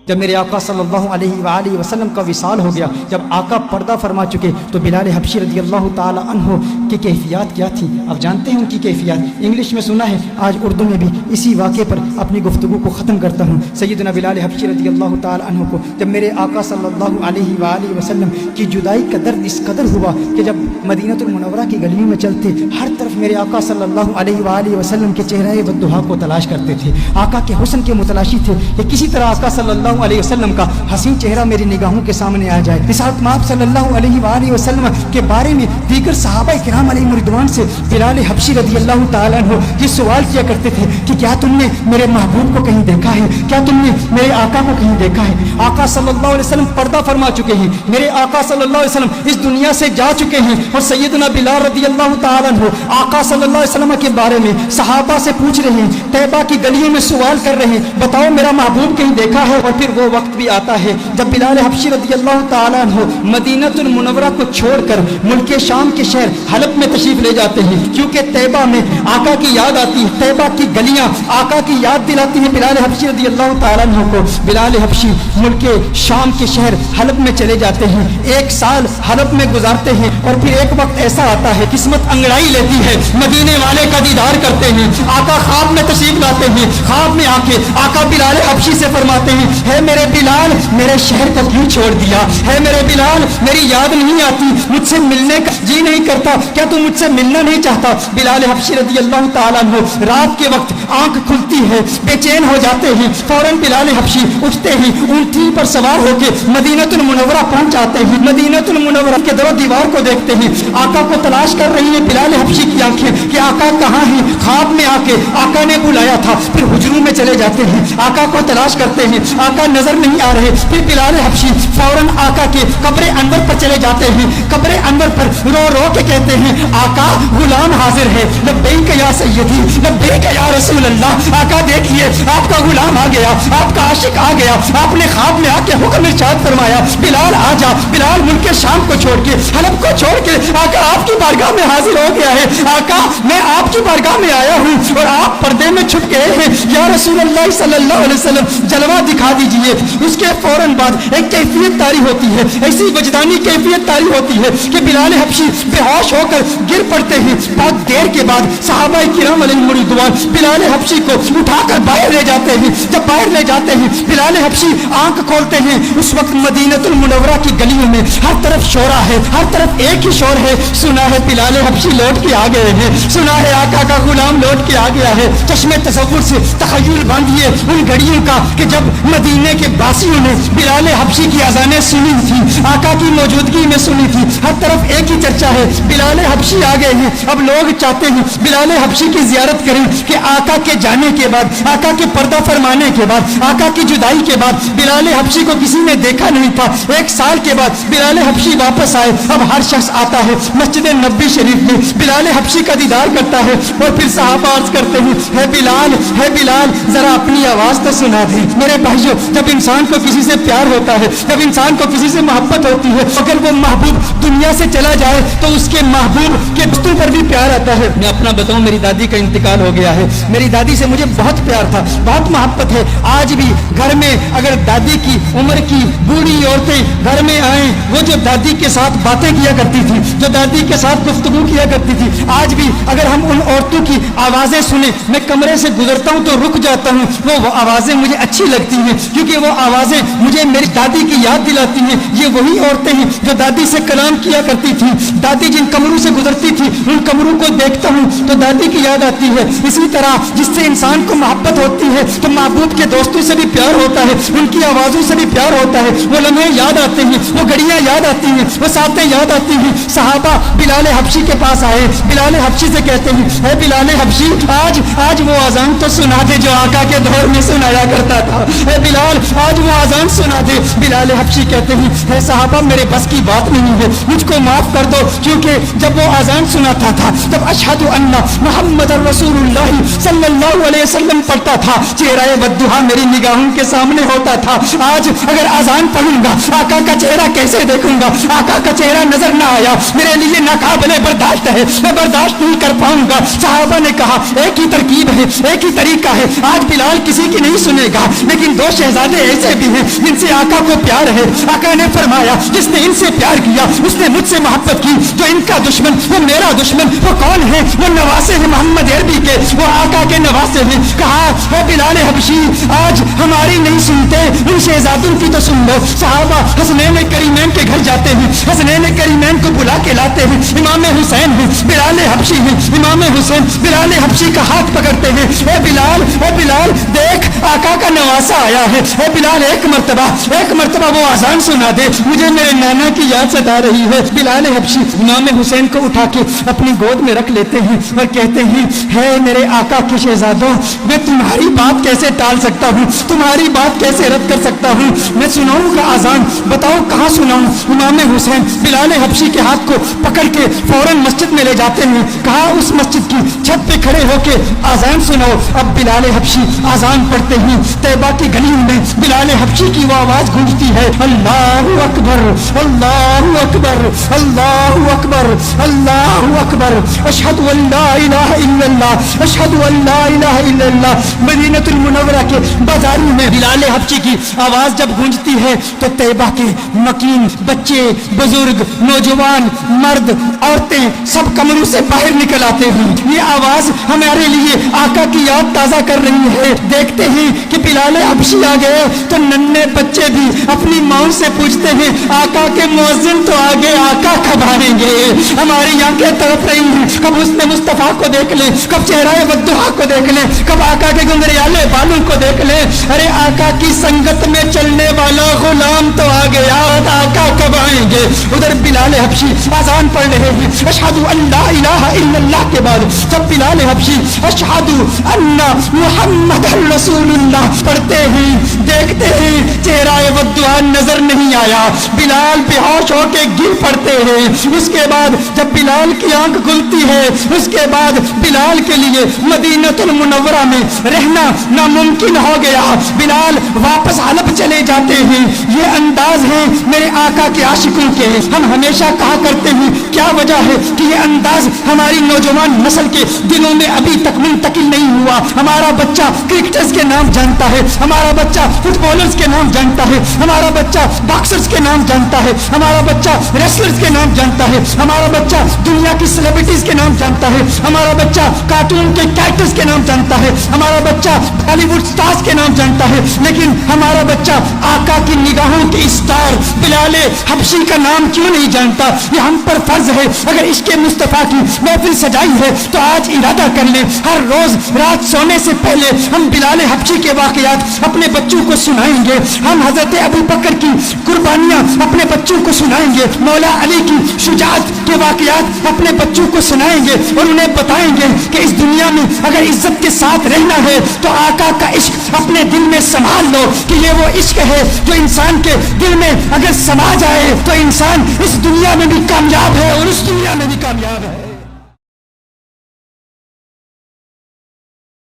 جب میرے آقا صلی اللہ علیہ وآلہ وسلم کا وصال ہو گیا، جب آقا پردہ فرما چکے، تو بلال حبشی رضی اللہ تعالی عنہ کی کیفیات کیا تھی آپ جانتے ہیں ان کی کیفیات، انگلش میں سنا ہے، آج اردو میں بھی اسی واقعے پر اپنی گفتگو کو ختم کرتا ہوں۔ سیدنا بلال حبشی رضی اللہ تعالی عنہ کو جب میرے آقا صلی اللہ علیہ وآلہ وسلم کی جدائی کا درد اس قدر ہوا کہ جب مدینہ المنورہ کی گلیوں میں چلتے، ہر طرف میرے آقا صلی اللہ علیہ وآلہ وسلم کے چہرے والضحا کو تلاش کرتے تھے، آقا کے حسن کے متلاشی تھے کہ کسی طرح آقا صلی اللہ علیہ وسلم کا حسین چہرہ میری نگاہوں کے سامنے آ جائے۔ اس وقت آپ صلی اللہ علیہ وآلہ وسلم کے بارے میں دیگر صحابہ کرام علیہ رضوان سے بلال حبشی رضی اللہ تعالیٰ عنہ یہ سوال کیا کرتے تھے کہ کیا تم نے میرے محبوب کو کہیں دیکھا ہے، کیا تم نے میرے آقا کو کہیں دیکھا ہے؟ آقا صلی اللہ علیہ وسلم پردہ فرما چکے ہیں، میرے آقا صلی اللہ علیہ وسلم اس دنیا سے جا چکے ہیں، اور سیدنا بلال رضی اللہ تعالیٰ عنہ آقا صلی اللہ علیہ وسلم کے بارے میں صحابہ سے پوچھ رہے ہیں، طیبہ کی گلیوں میں سوال کر رہے ہیں، بتاؤ میرا محبوب کہیں دیکھا ہے؟ اور پھر وہ وقت بھی آتا ہے جب بلال حبشی رضی اللہ تعالیٰ عنہ مدینہ المنورہ کو چھوڑ کر ملک شام کے شہر حلب میں تشریف لے جاتے ہیں، کیونکہ طیبہ میں آقا کی یاد آتی ہے، طیبہ کی گلیاں آقا کی یاد دلاتی ہیں بلال حبشی رضی اللہ تعالیٰ عنہ کو۔ بلال حبشی ملک شام کے شہر حلب میں چلے جاتے ہیں، 1 سال حلب میں گزارتے ہیں، اور پھر ایک وقت ایسا آتا ہے قسمت انگڑائی لیتی ہے، مدینے والے کا دیدار کرتے ہیں، آقا خواب میں تشریف لاتے ہیں، خواب میں آ کے آقا بلال حبشی سے فرماتے ہیں، ہے میرے بلال میرے شہر کو کیوں چھوڑ دیا؟ ہے میرے بلال میری یاد نہیں آتی، مجھ سے ملنے کا جی نہیں کرتا، کیا تم مجھ سے ملنا نہیں چاہتا؟ بلال حبشی رضی اللہ تعالیٰ عنہ رات کے وقت آنکھ کھلتی ہے، بے چین ہو جاتے ہیں، فوراً بلال حبشی اٹھتے ہیں، اونٹی پر سوار ہو کے مدینہ المنورہ پہنچ جاتے ہیں، مدینہ المنورہ کے در و دیوار کو دیکھتے ہیں، آقا کو تلاش کر رہی ہیں بلال حبشی کی آنکھیں کہ آقا کہاں ہیں؟ خواب میں آ کے آقا نے بلایا تھا، پھر حجروں میں چلے جاتے ہیں، آقا کو تلاش کرتے ہیں، آقا نظر نہیں آ رہے، پھر بلال حبشی فوراً آقا کے قبر انور پر چلے جاتے ہیں، قبر انور پر رو رو کے کہتے ہیں، آقا غلام حاضر ہے، لبیک یا سیدی لبیک یا رسول اللہ، آقا دیکھیے آپ کا غلام آ گیا، آپ کا عاشق آ گیا، آپ نے خواب میں آ کے حکم ارشاد فرمایا بلال آ جا۔ بلال ملک شام کو چھوڑ کے حلب کو چھوڑ کے آقا آپ کی بارگاہ میں حاضر ہو گیا ہے، آقا میں آپ کی بارگاہ میں آیا ہوں اور آپ پردے میں چھپ گئے ہیں، یا رسول اللہ صلی اللہ علیہ وسلم جلوہ دکھا دیجئے۔ اس کے فوراً بعد ایک کیفیت طاری ہوتی ہے، ایسی وجدانی کیفیت طاری ہوتی ہے کہ بلال حبشی بے ہوش ہو کر گر پڑتے ہیں۔ بہت دیر کے بعد صحابہ کرام علیہم رضوان بلال حبشی کو اٹھا کر باہر لے جاتے ہیں، جب باہر لے جاتے ہیں بلال حبشی آنکھ کھولتے ہیں، اس وقت مدینہ المنورہ کی گلیوں میں ہر طرف شورا ہے، ہر طرف ایک ہی شور ہے، سنا ہے بلال حبشی لوٹ کے آ گئے ہیں، سنا ہے آقا کا غلام لوٹ کے آ گیا ہے۔ چشمے تصور سے تخیل باندھیے ان گھڑیوں کا کہ جب مدینے کے باسیوں نے بلال حبشی کی اذانیں سنی تھی، آقا کی موجودگی میں سنی تھی، ہر طرف ایک ہی چرچا ہے بلال حبشی آ گئے ہیں۔ اب لوگ چاہتے ہیں بلال حبشی کی زیارت کریں کہ آقا کے جانے کے بعد، آقا کے پردہ فرمانے کے بعد، آقا کی جدائی کے بعد بلال حبشی کو کسی نے دیکھا نہیں تھا، 1 سال کے بعد بلال حبشی واپس آئے، اب ہر شخص آتا ہے مسجد نبوی شریف میں بلال حبشی کا دیدار کرتا ہے، اور پھر صحابہ عرض کرتے ہیں، ہے بلال ذرا اپنی آواز تو سنا دیں۔ میرے بھائیو، جب انسان کو کسی سے پیار ہوتا ہے، جب انسان کو کسی سے محبت ہوتی ہے، اگر وہ محبوب دنیا سے چلا جائے تو اس کے محبوب کے رشتوں پر بھی پیار آتا ہے۔ میں اپنا بتاؤں، میری دادی کا انتقال ہو گیا ہے، میری دادی سے مجھے بہت پیار تھا، بہت محبت ہے، آج بھی گھر میں اگر دادی کی عمر کی بوڑھی عورتیں گھر میں آئیں، وہ جو دادی کے ساتھ باتیں کیا کرتی تھی، جو دادی کے ساتھ گفتگو کیا کرتی تھی، آج بھی اگر ہم ان عورتوں کی آوازیں سنیں، میں کمرے سے گزرتا ہوں تو رک جاتا ہوں، وہ آوازیں مجھے اچھی لگتی ہیں، کیونکہ وہ آوازیں مجھے میری دادی کی یاد دلاتی ہیں۔ یہ وہی عورتیں ہیں جو دادی سے کلام کیا کرتی تھی، دادی جن کمروں سے گزرتی تھی ان کمروں کو دیکھتا ہوں تو دادی کی یاد آتی ہے۔ اسی طرح جس سے انسان کو محبت ہوتی ہے تو محبوب کے دوستوں سے بھی پیار ہوتا ہے، ان کی آوازوں سے بھی پیار ہوتا ہے، وہ لمحے یاد آتے ہیں، وہ گھڑیاں یاد آتی ہیں، وہ ساتیں یاد آتی ہیں۔ صحابہ بلال حبشی کے پاس آئے، بلال حبشی سے کہتے ہیں، اے بلال حبشی آج وہ اذان تو سنا دے جو آقا کے دور میں سنایا کرتا تھا، اے بلال آج وہ اذان سنا دے۔ بلال حبشی کہتے ہیں، اے صحابہ میرے بس کی بات نہیں ہے، مجھ کو معاف کر دو، کیونکہ جب وہ اذان سناتا تھا تب اشہد ان محمد رسول اللہ صلی صلی اللہ علیہ وسلم پڑھتا تھا، چہرہ والضحیٰ میری نگاہوں کے سامنے ہوتا تھا۔ آج اگر اذان پڑھوں گا آقا کا چہرہ کیسے دیکھوں گا؟ آقا کا چہرہ نظر نہ آیا، میرے لیے ناقابل برداشت ہے، میں برداشت نہیں کر پاؤں گا۔ صحابہ نے کہا ایک ہی ترکیب ہے، ایک ہی طریقہ ہے، آج بلال کسی کی نہیں سنے گا، لیکن دو شہزادے ایسے بھی ہیں جن سے آقا کو پیار ہے۔ آقا نے فرمایا جس نے ان سے پیار کیا اس نے مجھ سے محبت کی، جو ان کا دشمن وہ میرا دشمن۔ وہ کون ہے؟ وہ نواسے ہیں محمد عربی کے، وہ آقا کے نواسے ہیں۔ کہا اے بلال حبشی آج ہماری نہیں سنتے، ان شہزادوں کی تو سن لو۔ صحابہ حسنین کریمین کے گھر جاتے ہیں، حسنین کریمین کو بلا کے لاتے ہیں۔ امام حسین ہیں، بلال حبشی ہیں، امام حسین بلال حبشی کا ہاتھ پکڑتے ہیں۔ اے بلال دیکھ آقا کا نواسا آیا ہے، اے بلال ایک مرتبہ وہ اذان سنا دے، مجھے میرے نانا کی یاد ستا رہی ہے۔ بلال حبشی امام حسین کو اٹھا کے اپنی گود میں رکھ لیتے ہیں اور کہتے ہیں ہے میرے آقا کے شہزادوں، میں تمہاری بات کیسے ٹال سکتا ہوں، تمہاری بات کیسے رد کر سکتا ہوں، میں سناؤں گا اذان، بتاؤ کہاں سناؤں؟ امام حسین بلال حبشی کے ہاتھ کو پکڑ کے فوراً مسجد میں لے جاتے ہیں۔ کہا اس مسجد کی چھت پہ کھڑے ہو کے اذان سناؤ۔ اب بلال حبشی اذان پڑھتے ہیں، طیبہ کی گلیوں میں بلال حبشی کی وہ آواز گونجتی ہے اللہ اکبر اللہ اکبر اللہ اکبر اللہ اکبر اشہد ان لا الہ الا اللہ اشہد ان لا الہ الا اللہ۔ مدینہ المنورہ کے بازاروں میں بلال حبشی کی آواز جب گونجتی ہے تو طیبہ کے مکین بچے بزرگ نوجوان مرد عورتیں سب کمروں سے باہر نکل آتے ہیں۔ یہ آواز ہمارے لیے آقا کی یاد تازہ کر رہی ہے۔ دیکھتے ہیں کہ بلال حبشی آ گئے تو ننھے بچے بھی اپنی ماں سے پوچھتے ہیں آقا کے مؤذن تو آگے، آقا کب آئیں گے؟ ہماری آنکھیں تڑپ رہی ہیں، کب حسن مصطفیٰ کو دیکھ لیں، کب چہرہ والضحیٰ کو دیکھ لیں، کب آقا کے گنگریالے بالوں کو دیکھ لیں۔ ارے آقا کی سنگت میں چلنے والا غلام تو آ گیا، آقا کب آئیں گے؟ ادھر بلال حبشی اذان پڑھ رہے ہیں، اشہد ان لا الہ الا اللہ کے بعد جب بلال حبشی اشہد ان محمد رسول اللہ پڑھتے ہیں، دیکھتے ہیں چہرہ والضحیٰ نظر نہیں آیا، بلال بے ہوش ہو کے گر پڑتے ہیں۔ اس کے بعد جب بلال کی آنکھ کھلتی ہے اس کے بعد بلال کے لیے مدینہ المنورہ میں رہنا ناممکن ہو گیا، بلال واپس حلب چلے جاتے ہیں۔ یہ انداز ہے میرے آقا کے عاشقوں کے، ہم ہمیشہ کہا کرتے ہیں کیا وجہ ہے کہ یہ انداز ہماری نوجوان نسل کے دلوں میں ابھی تک منتقل نہیں ہوا۔ ہمارا بچہ کرکٹرز کے نام جانتا ہے، ہمارا بچہ فٹ بالرز کے نام جانتا ہے، ہمارا بچہ باکسرز کے نام جانتا ہے، ہمارا بچہ ریسلرز کے نام جانتا ہے، ہمارا بچہ دنیا کی سیلیبریٹیز کے نام جانتا ہے، ہمارا بچہ کارٹون کے کیریکٹرز کے نام جانتا ہے، ہمارا بچہ ہالی ووڈ سٹارز کے نام جانتا ہے، لیکن ہمارا بچہ آقا کی نگاہوں کے اسٹار بلال حبشی کا نام کیوں نہیں جانتا؟ یہ ہم پر فرض ہے، اگر عشق مصطفیٰ کی محفل سجائی ہے تو آج ارادہ کر لیں ہر روز رات سونے سے پہلے ہم بلال حبشی کے واقعات اپنے بچوں کو سنائیں گے، ہم حضرت ابو بکر کی قربانیاں اپنے بچوں کو سنائیں گے، مولا علی کی شجاعت کے واقعات اپنے بچوں کو سنائیں گے اور انہیں بتائیں گے کہ اس دنیا میں اگر عزت کے ساتھ رہنا ہے تو آقا کا عشق اپنے دل میں سنبھال لو، کہ یہ وہ عشق ہے جو انسان کے دل میں اگر سما جائے تو انسان اس دنیا میں بھی کامیاب ہے اور اس دنیا میں بھی کامیاب ہے۔